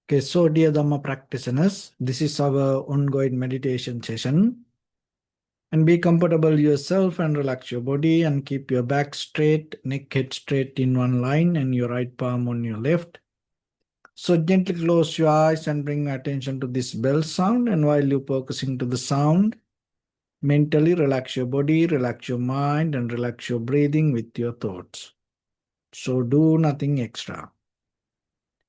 Okay, so dear Dharma practitioners, this is our ongoing meditation session. And be comfortable yourself and relax your body and keep your back straight, neck head straight in one line and your right palm on your left. So gently close your eyes and bring attention to this bell sound. And while you're focusing to the sound, mentally relax your body, relax your mind, and relax your breathing with your thoughts. So do nothing extra.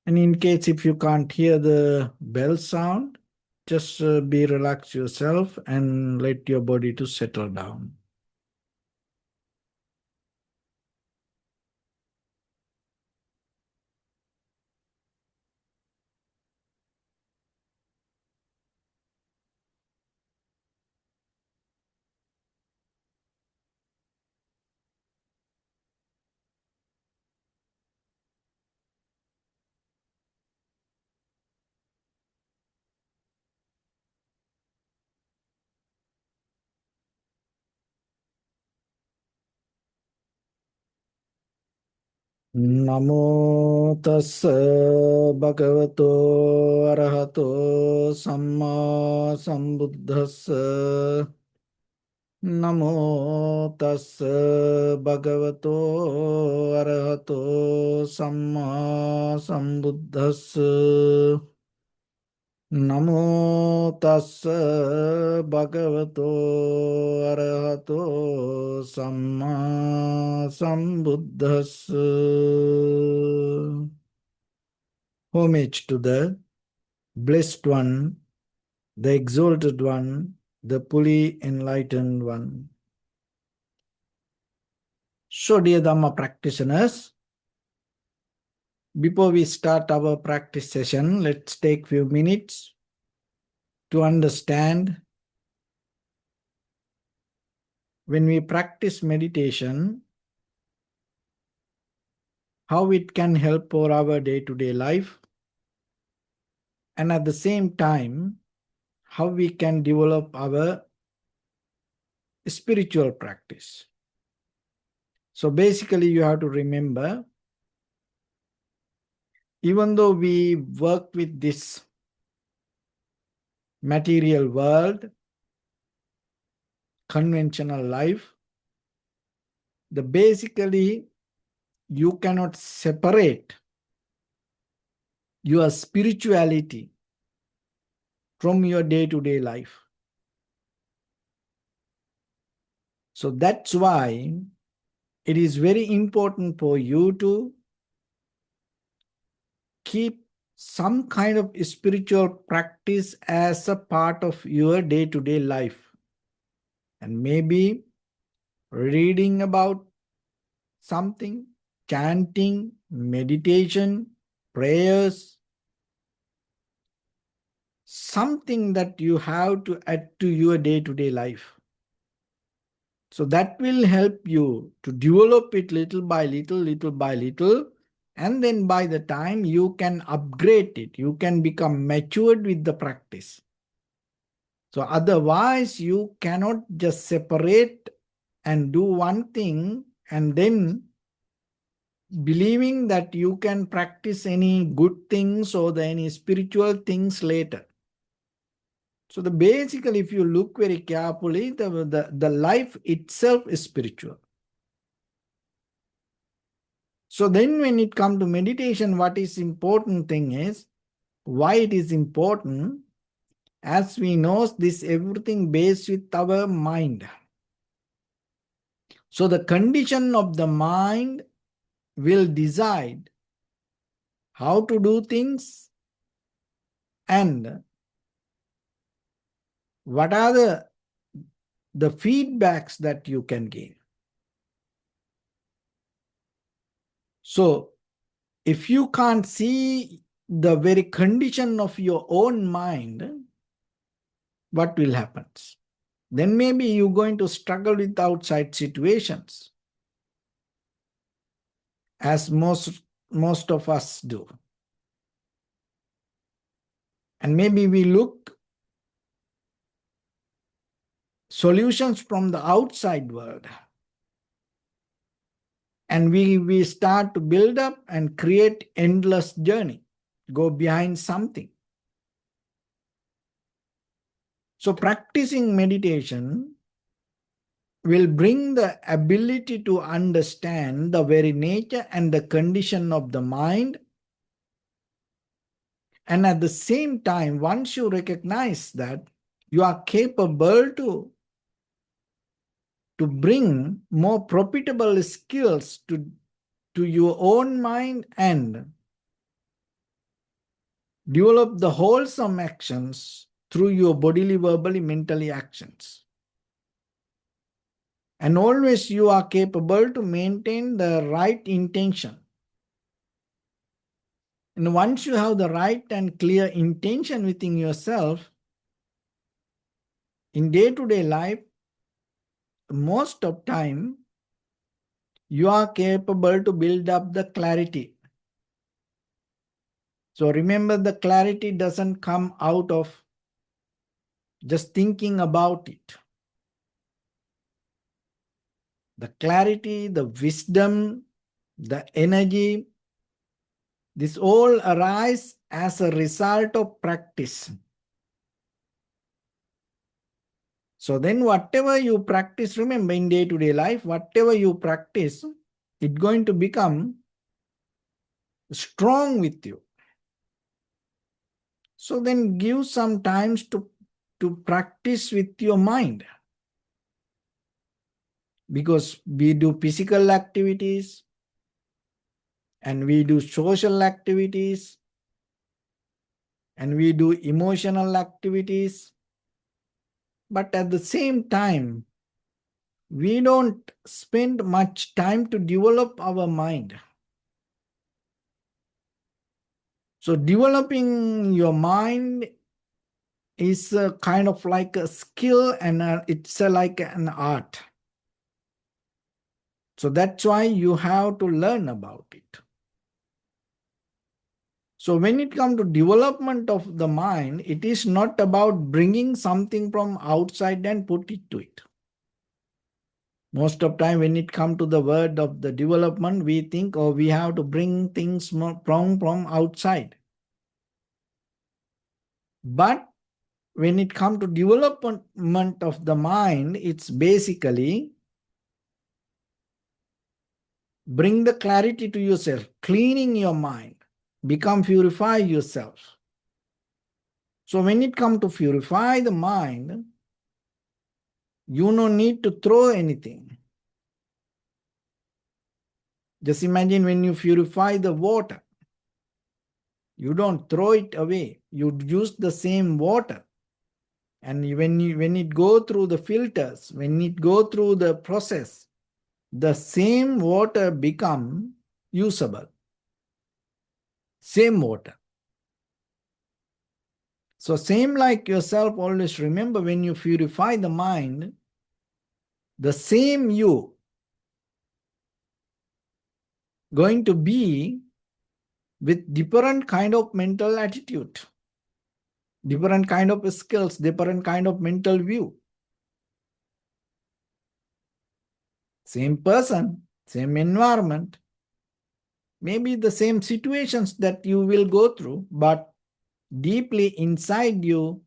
And in case if you can't hear the bell sound, just be relaxed yourself and let your body to settle down. Namo tassa bhagavato arahato samma sambuddhassa. Namo tassa bhagavato arahato samma sambuddhassa. Namo tassa bhagavato arahato samma sambuddhassa. Homage to the blessed one, the exalted one, the fully enlightened one. So, dear Dhamma practitioners, before we start our practice session, let's take few minutes to understand when we practice meditation, how it can help for our day-to-day life, and at the same time, how we can develop our spiritual practice. So basically, you have to remember, even though we work with this material world, conventional life, basically you cannot separate your spirituality from your day-to-day life. So that's why it is very important for you to keep some kind of spiritual practice as a part of your day-to-day life. And maybe reading about something, chanting, meditation, prayers, something that you have to add to your day-to-day life. So that will help you to develop it little by little, little by little. And then by the time you can upgrade it, you can become matured with the practice. So otherwise, you cannot just separate and do one thing and then believing that you can practice any good things or any spiritual things later. So basically, if you look very carefully, the life itself is spiritual. So then when it comes to meditation, what is important thing is, why it is important, as we know, this everything based with our mind. So the condition of the mind will decide how to do things and what are the feedbacks that you can gain. So if you can't see the very condition of your own mind, what will happen? Then maybe you're going to struggle with outside situations, as most of us do. And maybe we look solutions from the outside world. And we start to build up and create endless journey. go behind something. So practicing meditation will bring the ability to understand the very nature and the condition of the mind. And at the same time, once you recognize that, you are capable to bring more profitable skills to your own mind and develop the wholesome actions through your bodily, verbally, mentally actions. And always you are capable to maintain the right intention. And once you have the right and clear intention within yourself, in day-to-day life, most of time, you are capable to build up the clarity. So remember, the clarity doesn't come out of just thinking about it. The clarity, the wisdom, the energy, this all arise as a result of practice. So then whatever you practice, remember in day-to-day life, whatever you practice, it's going to become strong with you. So then give some times to practice with your mind. Because we do physical activities and we do social activities and we do emotional activities. But at the same time, we don't spend much time to develop our mind. So developing your mind is a kind of like a skill and it's like an art. So that's why you have to learn about it. So when it comes to development of the mind, it is not about bringing something from outside and put it to it. Most of the time when it comes to the word of the development, we think, oh, we have to bring things from outside. But when it comes to development of the mind, it's basically bring the clarity to yourself, cleaning your mind, become purify yourself. So when it comes to purify the mind, you don't need to throw anything. Just imagine when you purify the water, you don't throw it away. You use the same water. And when it go through the filters, when it go through the process, the same water become usable. Same water. So same like yourself, always remember when you purify the mind, the same you going to be with different kind of mental attitude, different kind of skills, different kind of mental view. Same person, same environment, maybe the same situations that you will go through, but deeply inside you,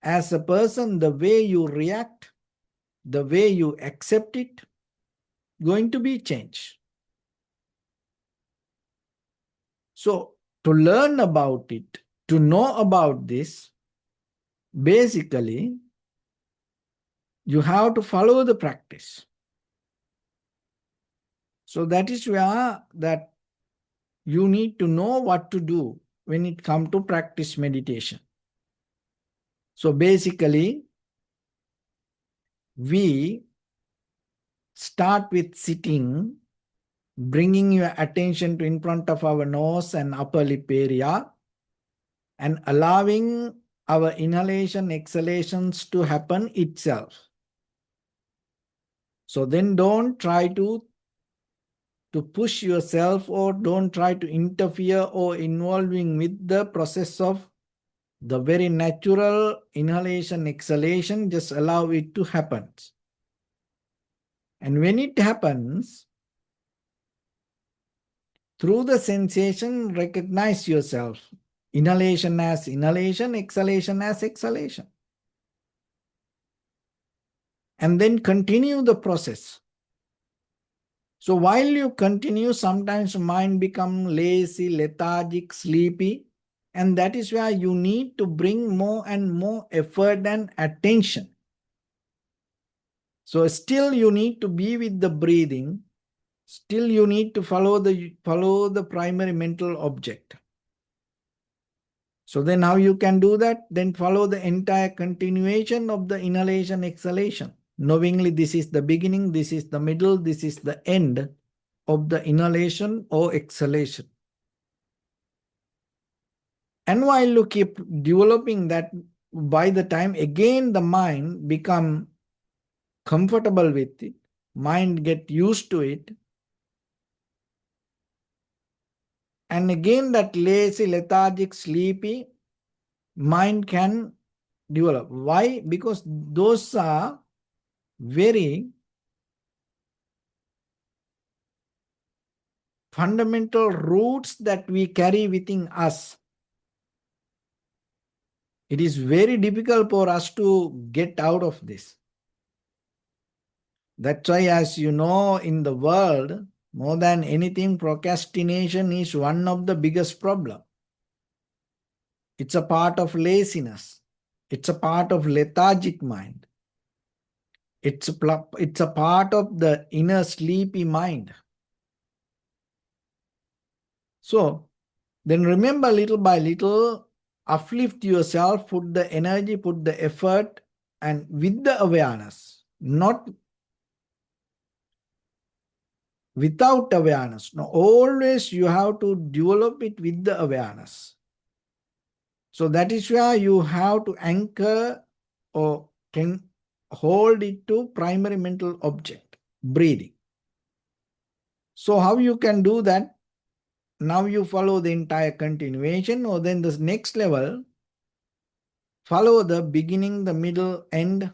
as a person, the way you react, the way you accept it, going to be changed. So to learn about it, to know about this, basically, you have to follow the practice. So that is where that you need to know what to do when it comes to practice meditation. So basically, we start with sitting, bringing your attention to in front of our nose and upper lip area, and allowing our inhalation, exhalations to happen itself. So then don't try to push yourself or don't try to interfere or involving with the process of the very natural inhalation, exhalation. Just allow it to happen. And when it happens, through the sensation, recognize yourself. Inhalation as inhalation, exhalation as exhalation. And then continue the process. So while you continue, sometimes mind become lazy, lethargic, sleepy, and that is where you need to bring more and more effort and attention. So still you need to be with the breathing. Still you need to follow the primary mental object. So then how you can do that? Then follow the entire continuation of the inhalation, exhalation. Knowingly this is the beginning, this is the middle, this is the end of the inhalation or exhalation. And while you keep developing that, by the time again the mind become comfortable with it, mind get used to it, and again that lazy, lethargic, sleepy mind can develop. Why? Because those are very fundamental roots that we carry within us. It is very difficult for us to get out of this. That's why, as you know, in the world, more than anything, procrastination is one of the biggest problems. It's a part of laziness. It's a part of lethargic mind. It's a part of the inner sleepy mind. So then remember, little by little, uplift yourself, put the energy, put the effort, and with the awareness, not without awareness. No, always you have to develop it with the awareness. So that is where you have to anchor or can hold it to primary mental object, breathing. So how you can do that? Now you follow the entire continuation, or then the next level, follow the beginning, the middle, end,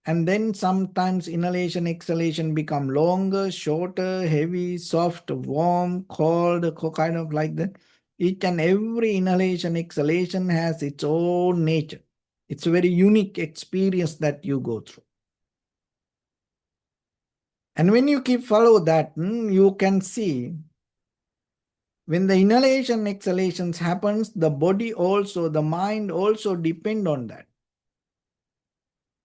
and then sometimes inhalation, exhalation become longer, shorter, heavy, soft, warm, cold, kind of like that. Each and every inhalation, exhalation has its own nature. It's a very unique experience that you go through. And when you keep follow that, you can see when the inhalation, exhalations happens, the body also, the mind also depend on that.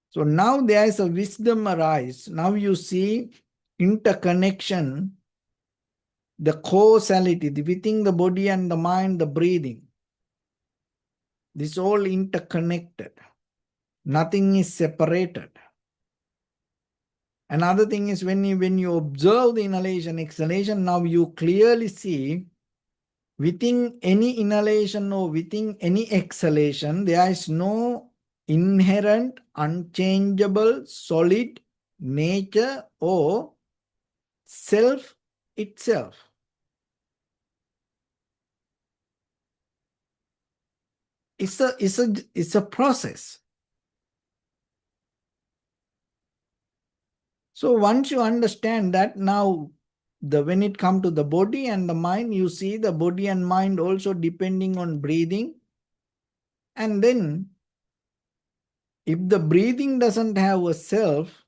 So now there is a wisdom arise. Now you see interconnection, the causality within the body and the mind, the breathing. This all interconnected. Nothing is separated. Another thing is when you observe the inhalation, exhalation, now you clearly see within any inhalation or within any exhalation, there is no inherent, unchangeable, solid nature or self itself. It's a process. So once you understand that, now when it comes to the body and the mind, you see the body and mind also depending on breathing. And then if the breathing doesn't have a self,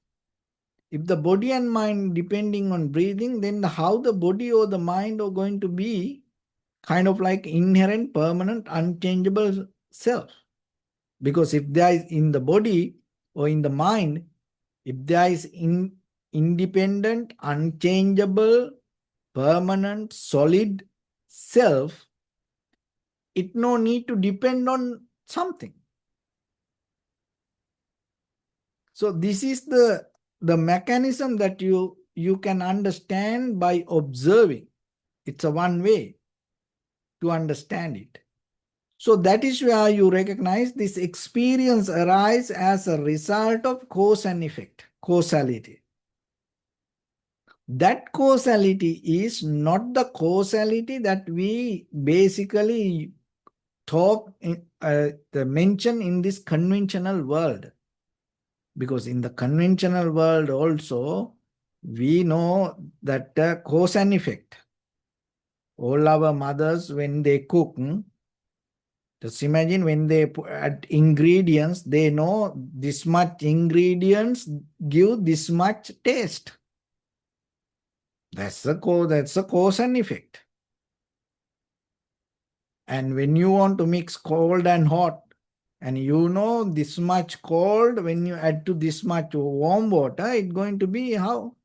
if the body and mind depending on breathing, then how the body or the mind are going to be kind of like inherent, permanent, unchangeable self. Because if there is in the body or in the mind, if there is independent, unchangeable, permanent, solid self, it no need to depend on something. So this is the mechanism that you can understand by observing. It's a one way to understand it. So that is where you recognize this experience arise as a result of cause and effect, causality. That causality is not the causality that we basically mention in this conventional world. Because in the conventional world also, we know that cause and effect. All our mothers, when they cook, Just imagine when they add ingredients, they know this much ingredients give this much taste. That's the cause and effect. And when you want to mix cold and hot, and you know this much cold, when you add to this much warm water, it's going to be how?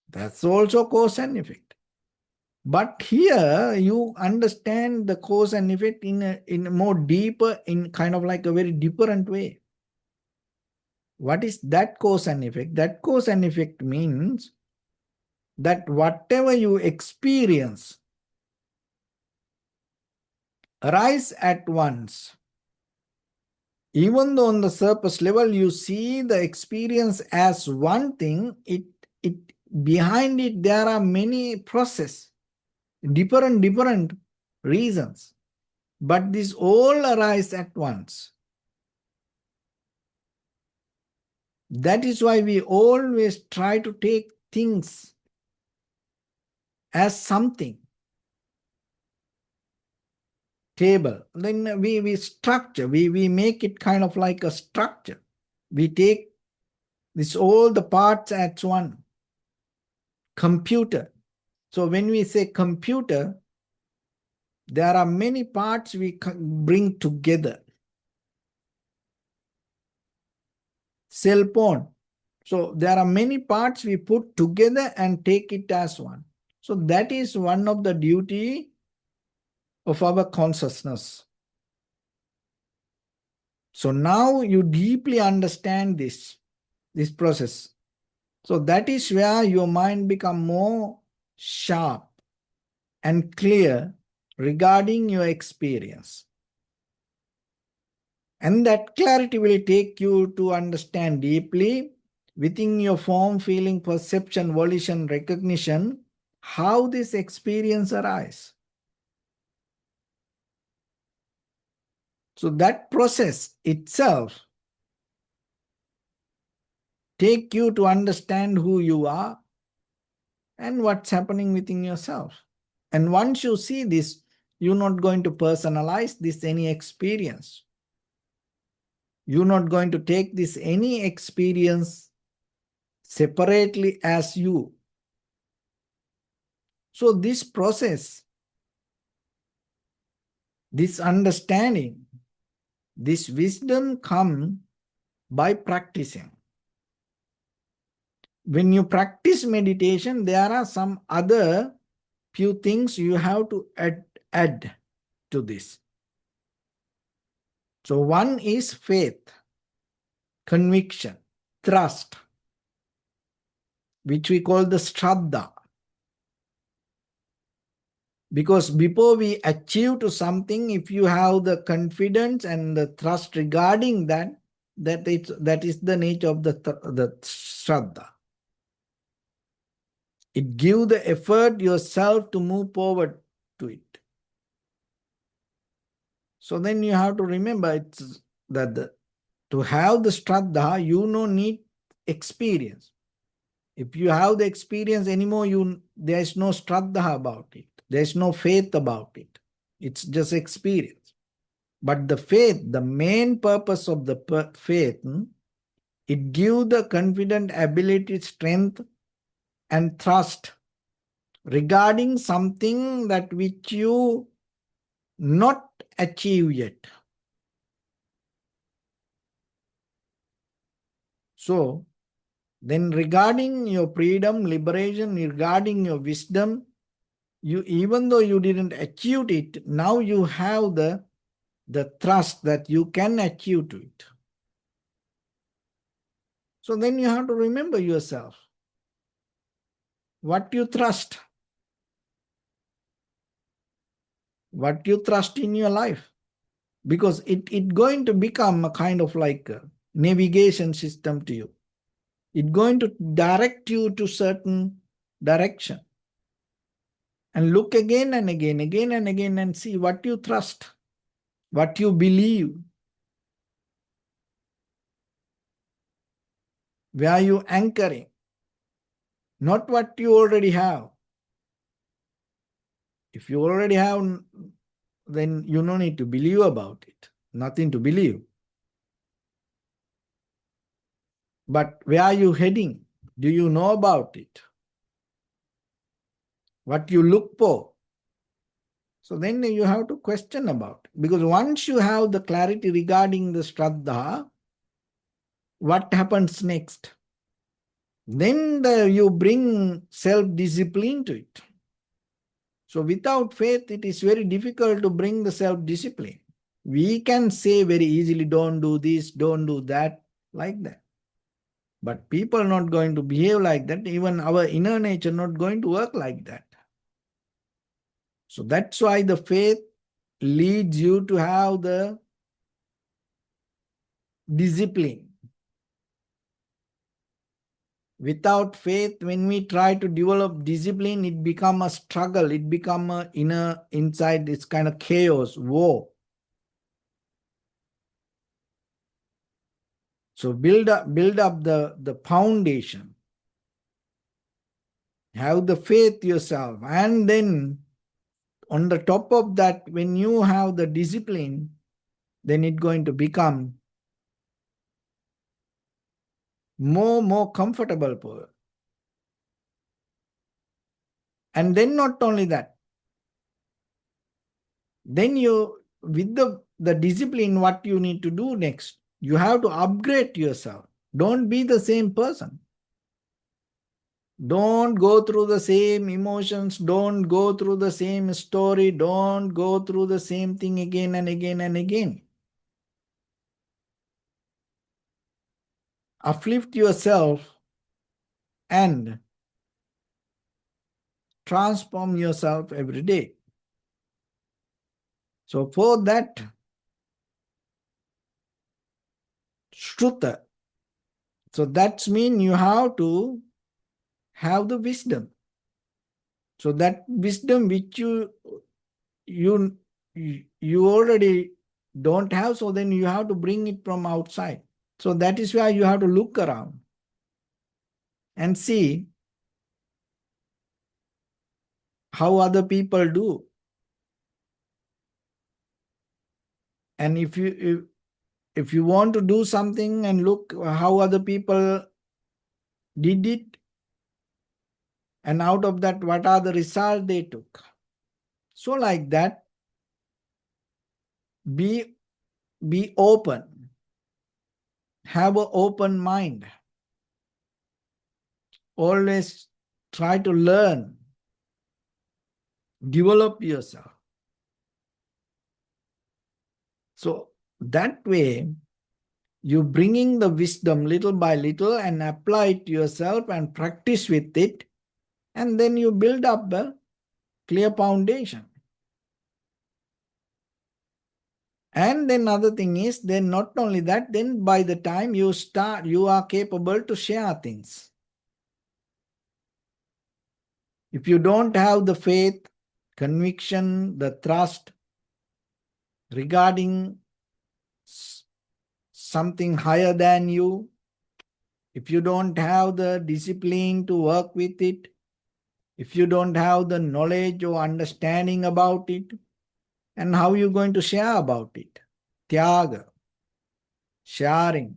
That's also cause and effect. But here you understand the cause and effect in a more deeper, in kind of like a very different way. What is that cause and effect? That cause and effect means that whatever you experience arise at once. Even though on the surface level you see the experience as one thing, it behind it there are many processes, different reasons. But this all arise at once. That is why we always try to take things as something. Table. Then we structure, we make it kind of like a structure. We take this all the parts as one. Computer. So when we say computer, there are many parts we bring together. Cell phone. So there are many parts we put together and take it as one. So that is one of the duty of our consciousness. So now you deeply understand this process. So that is where your mind become more sharp and clear regarding your experience. And that clarity will take you to understand deeply within your form, feeling, perception, volition, recognition, how this experience arises. So that process itself take you to understand who you are and what's happening within yourself. And once you see this, you're not going to personalize this any experience. You're not going to take this any experience separately as you. So this process, this understanding, this wisdom comes by practicing. When you practice meditation, there are some other few things you have to add to this. So one is faith, conviction, trust, which we call the Shraddha. Because before we achieve to something, if you have the confidence and the trust regarding that, that is the nature of the Shraddha. It gives the effort yourself to move forward to it. So then you have to remember it's that to have the Shraddha, you don't need experience. If you have the experience anymore, there is no Shraddha about it. There is no faith about it. It's just experience. But the faith, the main purpose of the faith, it gives the confident ability, strength, and trust regarding something that which you not achieve yet. So, then regarding your freedom, liberation, regarding your wisdom, you, even though you didn't achieve it, now you have the trust that you can achieve to it. So then you have to remember yourself. What you trust. What you trust in your life. Because it going to become a kind of like a navigation system to you. It's going to direct you to certain direction. And look again and again and see what you trust, what you believe, where you anchoring, not what you already have. If you already have then you don't need to believe about it. Nothing to believe. But where are you heading? Do you know about it? What you look for? So then you have to question about it. Because once you have the clarity regarding the Shraddha, what happens next? Then you bring self-discipline to it. So without faith, it is very difficult to bring the self-discipline. We can say very easily, don't do this, don't do that, like that. But people are not going to behave like that. Even our inner nature not going to work like that. So that's why the faith leads you to have the discipline. Without faith, when we try to develop discipline, it becomes a struggle. It becomes a inner inside. It's kind of chaos, war. So build up the foundation. Have the faith yourself. And then on the top of that, when you have the discipline, then it's going to become more comfortable for you. And then not only that, then you, with the discipline, what you need to do next, you have to upgrade yourself. Don't be the same person. Don't go through the same emotions. Don't go through the same story. Don't go through the same thing again and again and again. Uplift yourself and transform yourself every day. So for that, Shruta. So that means you have to have the wisdom. So that wisdom which you already don't have, so then you have to bring it from outside. So that is why you have to look around and see how other people do. And if you want to do something and look how other people did it, and out of that, what are the results they took. So like that, be open. Have an open mind. Always try to learn. Develop yourself. So that way, you bringing the wisdom little by little and apply it to yourself and practice with it. And then you build up a clear foundation. And then another thing is, then not only that, then by the time you start, you are capable to share things. If you don't have the faith, conviction, the trust regarding something higher than you, if you don't have the discipline to work with it, if you don't have the knowledge or understanding about it, and how are you going to share about it? Tyaga, sharing.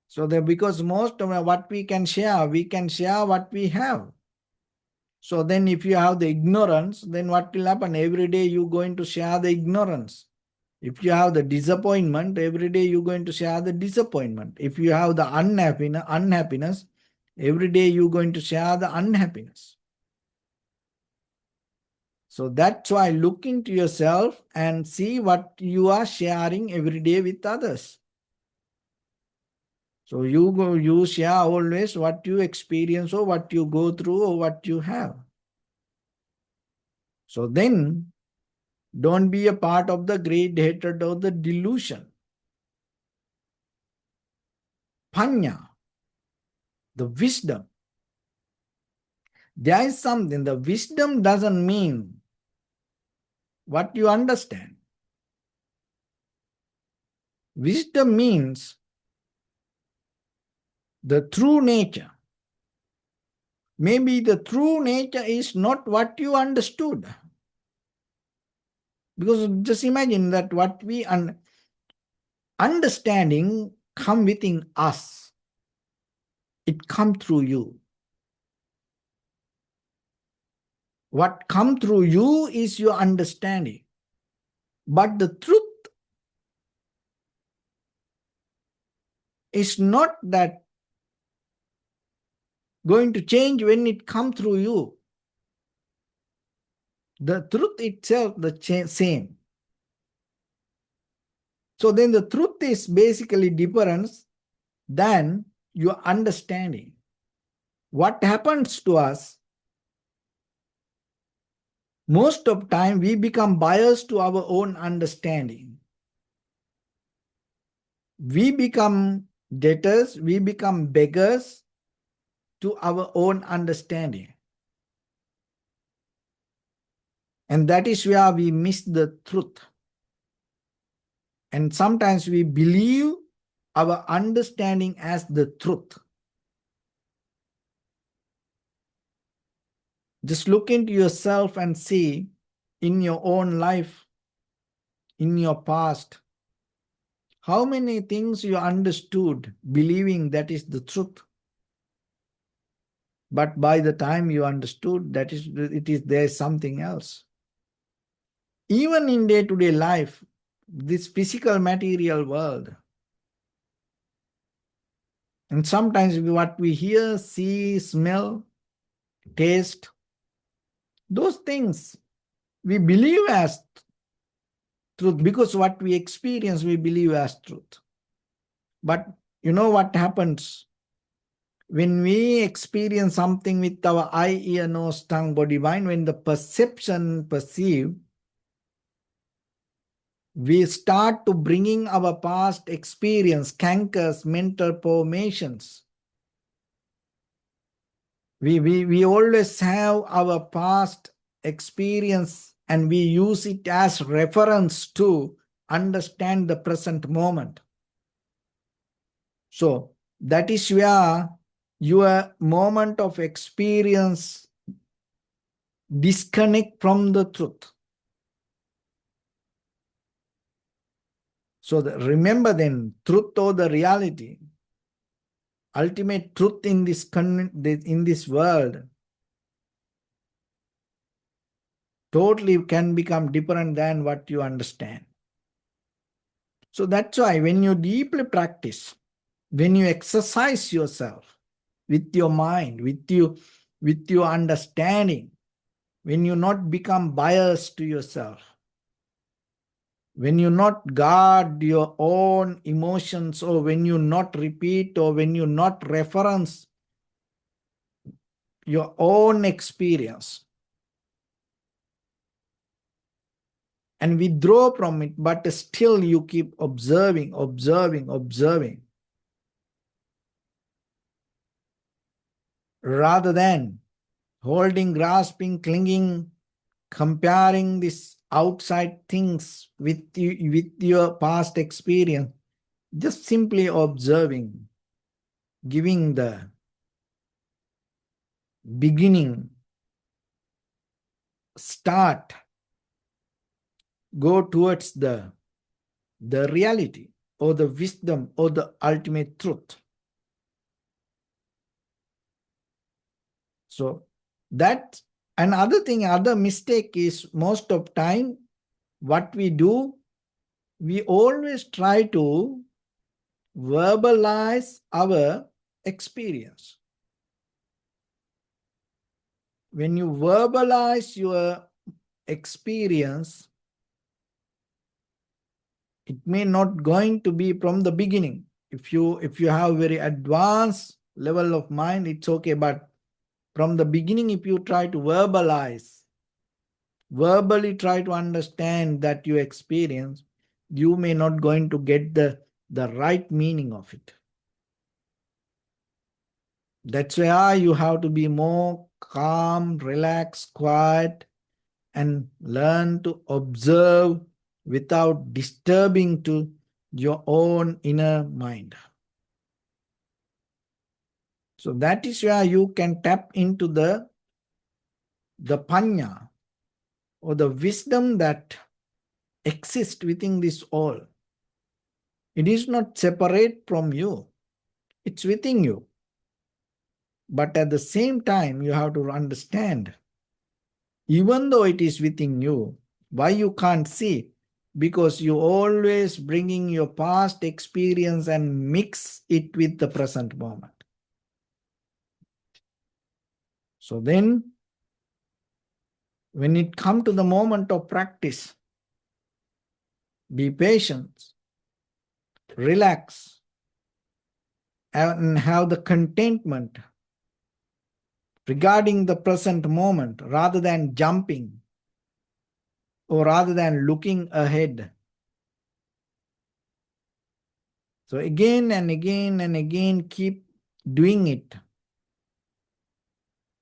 So that because most of what we can share what we have. So then if you have the ignorance, then what will happen? Every day you're going to share the ignorance. If you have the disappointment, every day you're going to share the disappointment. If you have the unhappiness, every day you're going to share the unhappiness. So that's why look into yourself and see what you are sharing every day with others. So you share always what you experience or what you go through or what you have. So then don't be a part of the great hatred or the delusion. Panya, the wisdom. There is something, the wisdom doesn't mean what you understand. Wisdom means the true nature. Maybe the true nature is not what you understood. Because just imagine that what we understanding come within us. It come through you. What come through you is your understanding. But the truth is not that going to change when it come through you. The truth itself, the same. So then the truth is basically difference than your understanding. What happens to us, most of time we become biased to our own understanding. We become debtors, we become beggars to our own understanding. And that is where we miss the truth. And sometimes we believe our understanding as the truth. Just look into yourself and see in your own life, in your past, how many things you understood believing that is the truth. But by the time you understood that there's something else. Even in day-to-day life, this physical material world, and sometimes what we hear, see, smell, taste, those things we believe as truth because what we experience we believe as truth. But you know what happens when we experience something with our eye, ear, nose, tongue, body, mind? When the perceive, we start to bringing our past experience, cankers, mental formations. We always have our past experience and we use it as reference to understand the present moment. So that is where your moment of experience disconnect from the truth. So remember then, truth or the reality, ultimate truth in this world totally can become different than what you understand. So that's why when you deeply practice, when you exercise yourself with your mind, with your understanding, when you not become biased to yourself, when you not guard your own emotions, or when you not repeat, or when you not reference your own experience and withdraw from it, but still you keep observing, rather than holding, grasping, clinging, comparing these outside things with your past experience, just simply observing, giving the beginning, start, go towards the reality or the wisdom or the ultimate truth. So that another thing, other mistake is most of time what we do, we always try to verbalize our experience. When you verbalize your experience, it may not going to be from the beginning. If you have very advanced level of mind, it's okay. But from the beginning, if you try to verbally try to understand that you experience, you may not going to get the right meaning of it. That's why you have to be more calm, relaxed, quiet, and learn to observe without disturbing to your own inner mind. So that is where you can tap into the panya, or the wisdom that exists within this all. It is not separate from you. It's within you. But at the same time, you have to understand, even though it is within you, why you can't see? Because you always bringing your past experience and mix it with the present moment. So then, when it comes to the moment of practice, be patient, relax, and have the contentment regarding the present moment rather than jumping or rather than looking ahead. So again and again and again, keep doing it.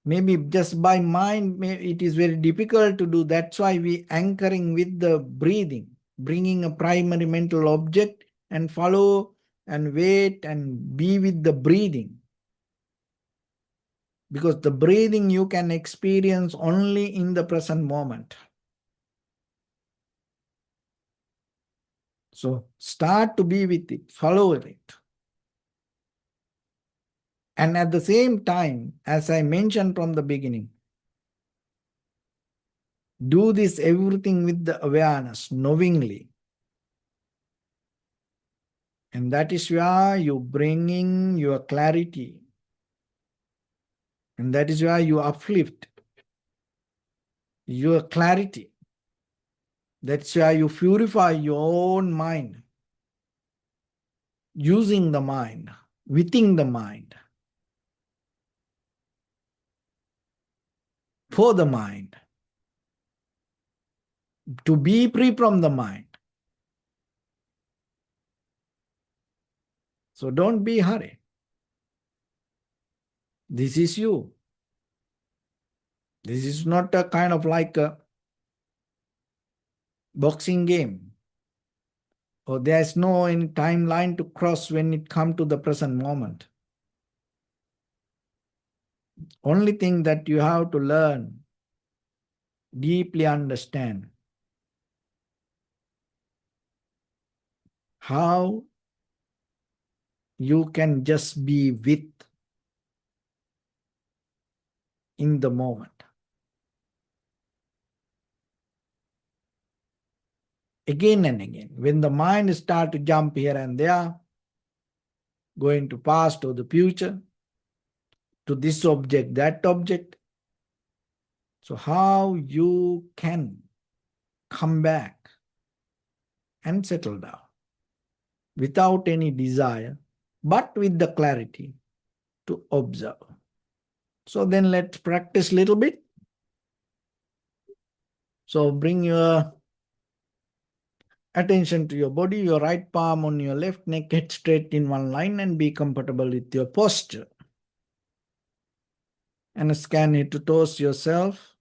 Maybe just by mind, it is very difficult to do. That's why we anchoring with the breathing, bringing a primary mental object and follow and wait and be with the breathing. Because the breathing you can experience only in the present moment. So start to be with it, follow it. And at the same time, as I mentioned from the beginning, do this everything with the awareness, knowingly. And that is where you bringing your clarity. And that is where you uplift your clarity. That's where you purify your own mind, using the mind, within the mind, for the mind, to be free from the mind. So don't be hurried. This is you. This is not a kind of like a boxing game. Or there's no any timeline to cross when it comes to the present moment. Only thing that you have to learn, deeply understand how you can just be with in the moment. Again and again, when the mind starts to jump here and there, going to past or the future, to this object, that object. So how you can come back and settle down without any desire, but with the clarity to observe. So then let's practice a little bit. So bring your attention to your body, your right palm on your left neck, head straight in one line, and be comfortable with your posture. And scan it to toes yourself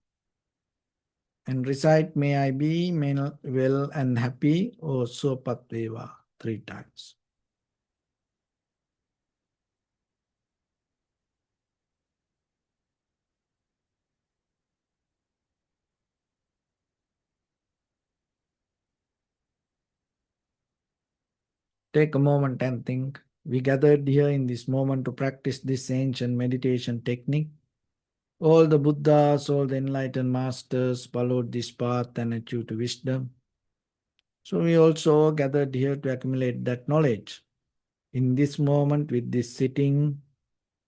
and recite, may I be well and happy, or Sopatveva 3 times. Take a moment and think. We gathered here in this moment to practice this ancient meditation technique. All the Buddhas, all the enlightened masters followed this path and achieved wisdom. So we also gathered here to accumulate that knowledge. In this moment, with this sitting,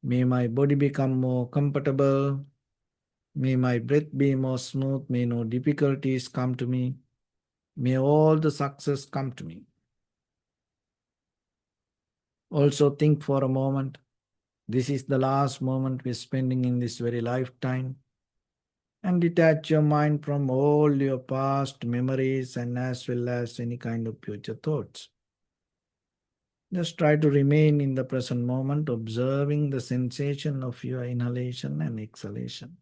may my body become more comfortable. May my breath be more smooth. May no difficulties come to me. May all the success come to me. Also think for a moment, this is the last moment we're spending in this very lifetime. And detach your mind from all your past memories and as well as any kind of future thoughts. Just try to remain in the present moment, observing the sensation of your inhalation and exhalation.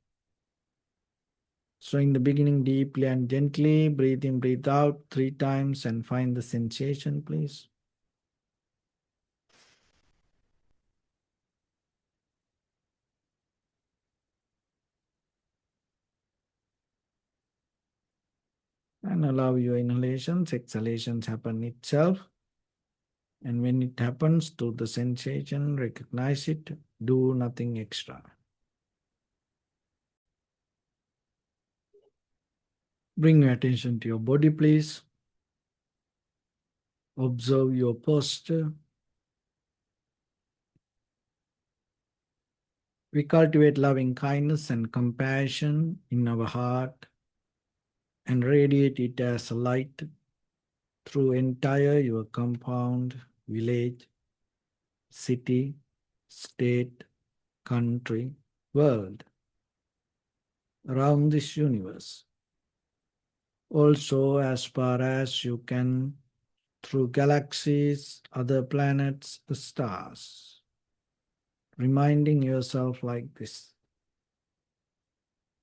So in the beginning, deeply and gently, breathe in, breathe out 3 times and find the sensation, please. And allow your inhalations, exhalations happen itself. And when it happens to the sensation, recognize it, do nothing extra. Bring your attention to your body, please. Observe your posture. We cultivate loving kindness and compassion in our heart and radiate it as a light through entire your compound, village, city, state, country, world, around this universe. Also, as far as you can, through galaxies, other planets, the stars. Reminding yourself like this.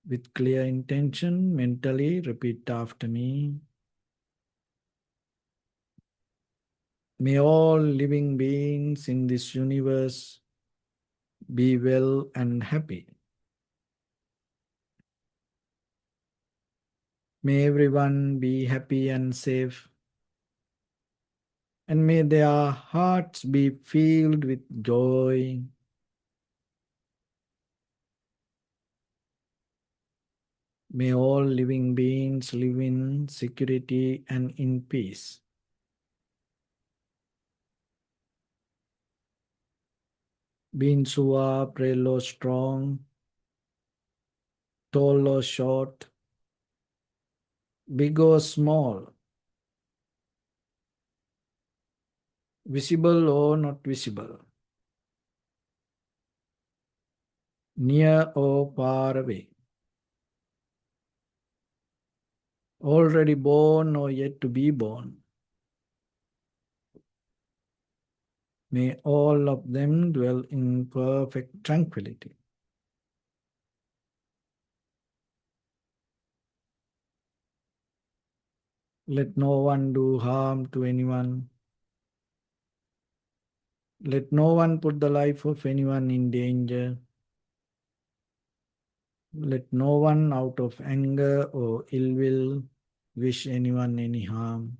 With clear intention, mentally repeat after me. May all living beings in this universe be well and happy. May everyone be happy and safe. And may their hearts be filled with joy. May all living beings live in security and in peace. Being Suva, frail or strong, tall or short, big or small, visible or not visible, near or far away, already born or yet to be born. May all of them dwell in perfect tranquility. Let no one do harm to anyone. Let no one put the life of anyone in danger. Let no one out of anger or ill will wish anyone any harm.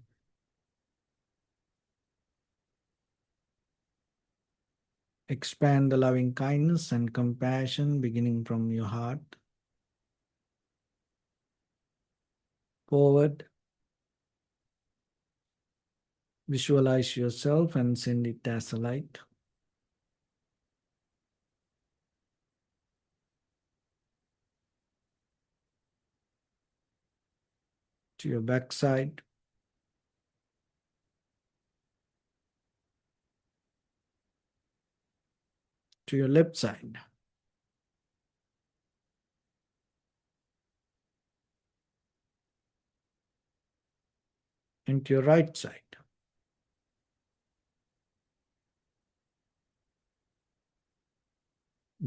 Expand the loving kindness and compassion beginning from your heart. Forward. Visualize yourself and send it as a light. To your backside. To your left side. And to your right side.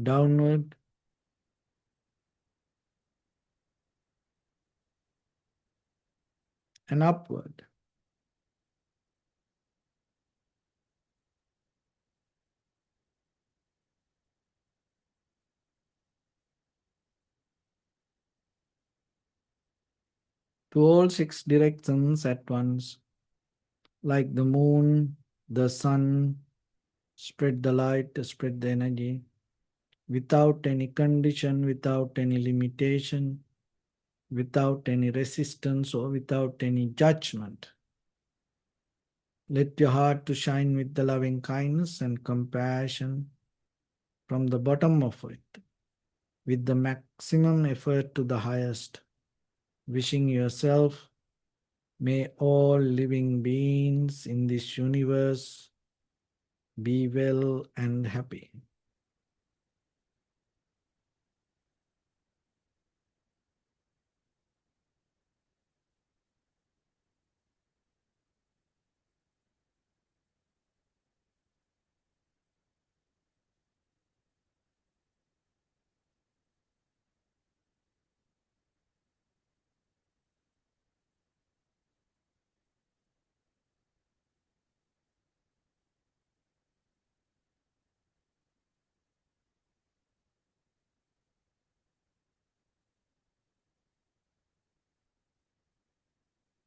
Downward. And upward. To all six directions at once, like the moon, the sun, spread the light, spread the energy, without any condition, without any limitation, without any resistance or without any judgment. Let your heart to shine with the loving kindness and compassion from the bottom of it, with the maximum effort to the highest, wishing yourself, may all living beings in this universe be well and happy.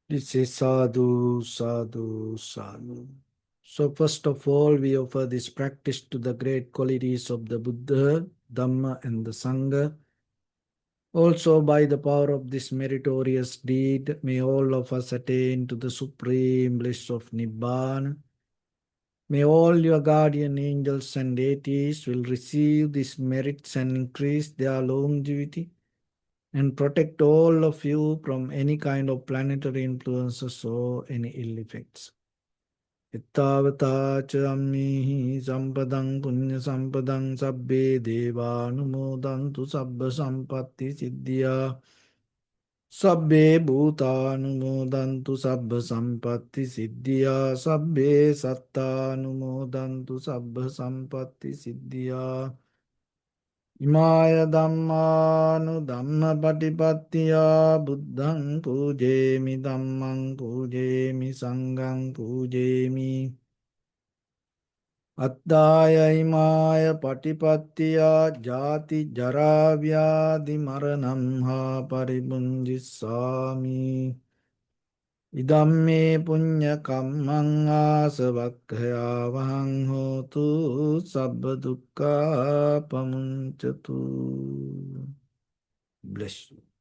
This is sadhu, sadhu, sadhu. So first of all, we offer this practice to the great qualities of the Buddha, Dhamma and the Sangha. Also by the power of this meritorious deed, may all of us attain to the supreme bliss of Nibbana. May all your guardian angels and deities will receive these merits and increase their longevity and protect all of you from any kind of planetary influences or any ill effects. Ittavata cha ammihi sampadang punya sampadang sabbe deva anumodantu sabba sampatti siddhya sabbe bhuta anumodantu sabba sampatti siddhya sabbe satta anumodantu sabba sampatti siddhya Imaya dhammanu dhamma patipattiya buddhang pujemi dhammang pujemi sanghang pujemi Attaya imaya patipattiya jati jara vyadhi maranam ha paribunjissami Idamme punya kammang asavakkaya vahang hotu sabba dukkha pamuncatu. Bless you.